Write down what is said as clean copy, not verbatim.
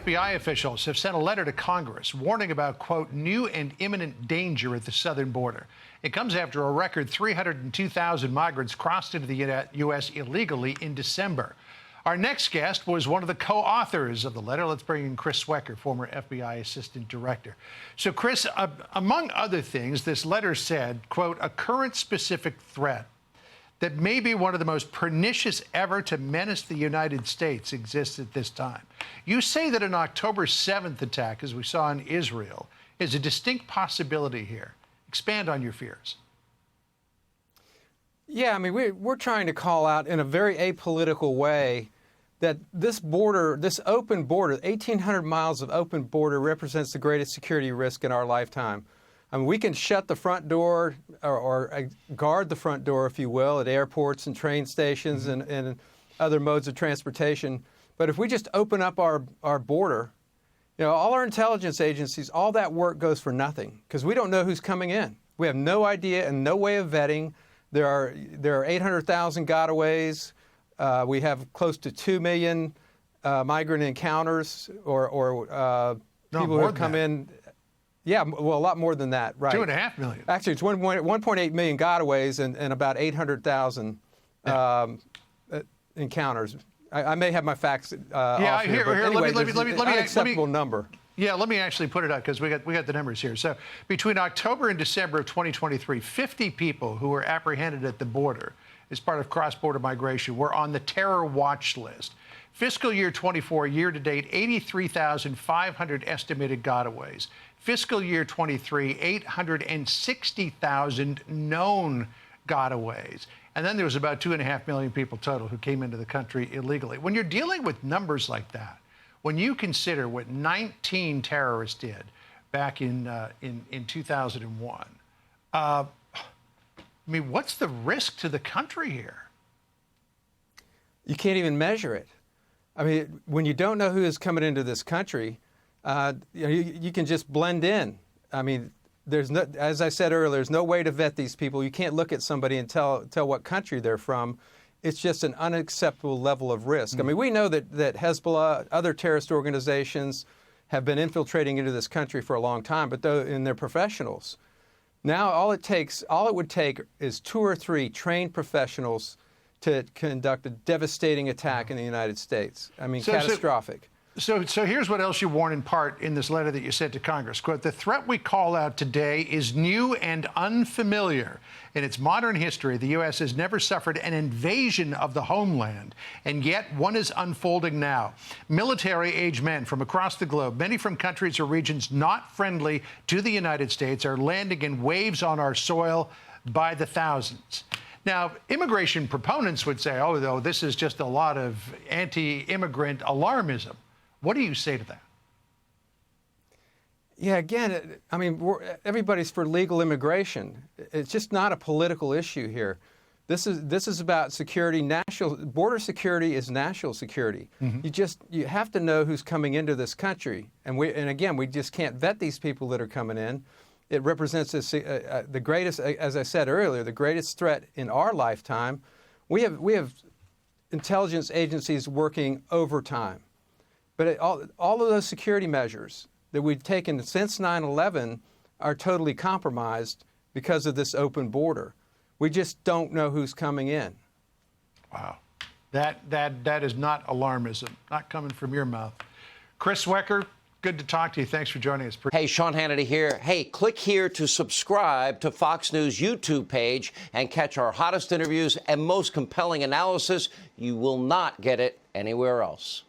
FBI officials have sent a letter to Congress warning about, quote, new and imminent danger at the southern border. It comes after a record 302,000 migrants crossed into the U.S. illegally in December. Our next guest was one of the co-authors of the letter. Let's bring in Chris Swecker, former FBI assistant director. So, Chris, among other things, this letter said, quote, a current specific threat that may be one of the most pernicious ever to menace the United States exists at this time. You say that an October 7th attack, as we saw in Israel, is a distinct possibility here. Expand on your fears. Yeah, I mean, we're trying to call out in a very apolitical way that this border, this open border, 1,800 miles of open border represents the greatest security risk in our lifetime. I mean, we can shut the front door or guard the front door, if you will, at airports and train stations and other modes of transportation. But if we just open up our border, you know, all our intelligence agencies, all that work goes for nothing because we don't know who's coming in. We have no idea and no way of vetting. There are 800,000 gotaways. We have close to 2 million migrant encounters or people who have come in. Yeah, well, a lot more than that, right? 2.5 million. Actually, it's 1.8 million gotaways and about 800,000 encounters. I may have my facts off here, but anyway, let me unacceptable number. Yeah, let me actually put it out because we got the numbers here. So between October and December of 2023, 50 people who were apprehended at the border as part of cross-border migration were on the terror watch list. Fiscal year 24, year-to-date, 83,500 estimated gotaways. Fiscal year 23, 860,000 known gotaways. And then there was about 2.5 million people total who came into the country illegally. When you're dealing with numbers like that, when you consider what 19 terrorists did back in 2001, I mean, what's the risk to the country here? You can't even measure it. I mean, when you don't know who is coming into this country, you can just blend in. I mean, there's no, as I said earlier, there's no way to vet these people. You can't look at somebody and tell what country they're from. It's just an unacceptable level of risk. I mean, we know that Hezbollah, other terrorist organizations have been infiltrating into this country for a long time, but they're professionals. Now, all it would take is 2 or 3 trained professionals to conduct a devastating attack in the United States. I mean, catastrophic. So here's what else you warn in part in this letter that you sent to Congress. Quote, the threat we call out today is new and unfamiliar. In its modern history, the U.S. has never suffered an invasion of the homeland, and yet one is unfolding now. Military-age men from across the globe, many from countries or regions not friendly to the United States, are landing in waves on our soil by the thousands. Now, immigration proponents would say, oh, though, this is just a lot of anti-immigrant alarmism. What do you say to that? Yeah, again, I mean, everybody's for legal immigration. It's just not a political issue here. This is about security. Border security is national security. You have to know who's coming into this country, and again, we just can't vet these people that are coming in. It represents the greatest, as I said earlier, the greatest threat in our lifetime. We have intelligence agencies working overtime. But all of those security measures that we've taken since 9/11 are totally compromised because of this open border. We just don't know who's coming in. Wow. That is not alarmism, not coming from your mouth. Chris Swecker, good to talk to you. Thanks for joining us. Hey, Sean Hannity here. Hey, click here to subscribe to Fox News YouTube page and catch our hottest interviews and most compelling analysis. You will not get it anywhere else.